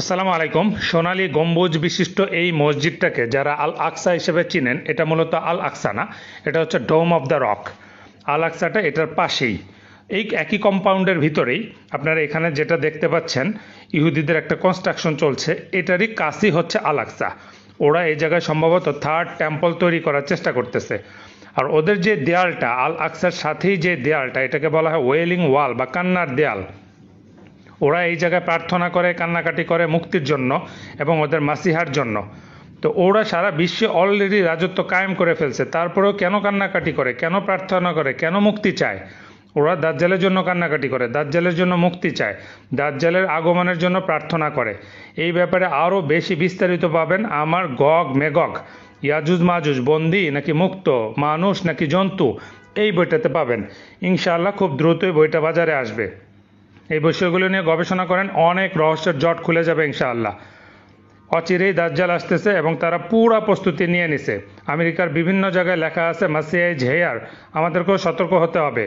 আসসালামু আলাইকুম। সোনালী গম্বুজ বিশিষ্ট এই মসজিদটাকে যারা আল আকসা হিসেবে চিনেন, এটা মূলত আল আকসা না, এটা হচ্ছে ডোম অফ দ্য রক। আল আকসাটা এটার পাশেই, এই একই কম্পাউন্ডের ভিতরেই আপনারা এখানে যেটা দেখতে পাচ্ছেন, ইহুদিদের একটা কনস্ট্রাকশন চলছে, এটারই কাছই হচ্ছে আল আকসা। ওরা এই জায়গায় সম্ভবত থার্ড টেম্পল তৈরি করার চেষ্টা করতেছে। আর ওদের যে দেয়ালটা, আল আকসার সাথেই যে দেয়ালটা, এটাকে বলা হয় ওয়েলিং ওয়াল বা কান্নার দেয়াল। ওরা এই জায়গায় প্রার্থনা করে, কান্নাকাটি করে মুক্তির জন্য এবং ওদের মাসিহার জন্য। তো ওরা সারা বিশ্বে অলরেডি রাজত্ব কায়েম করে ফেলছে, তারপরেও কেন কান্নাকাটি করে, কেন প্রার্থনা করে, কেন মুক্তি চায়? ওরা দাজ্জালের জন্য কান্নাকাটি করে, দাজ্জালের জন্য মুক্তি চায়, দাজ্জালের আগমনের জন্য প্রার্থনা করে। এই ব্যাপারে আরও বেশি বিস্তারিত পাবেন আমার গগ মেগগ, ইয়াজুজ মাজুজ বন্দি নাকি মুক্ত, মানুষ নাকি জন্তু, এই বইটাতে পাবেন। ইনশাআল্লাহ খুব দ্রুতই বইটা বাজারে আসবে। এই বিষয়গুলো নিয়ে গবেষণা করেন, অনেক রহস্যের জট খুলে যাবে ইনশাআল্লাহ। অচিরেই দাজ্জাল আসতেছে এবং তারা পুরা প্রস্তুতি নিয়ে নিছে। আমেরিকার বিভিন্ন জায়গায় লেখা আছে মাসিয়াই ঝেয়ার, আমাদেরকেও সতর্ক হতে হবে।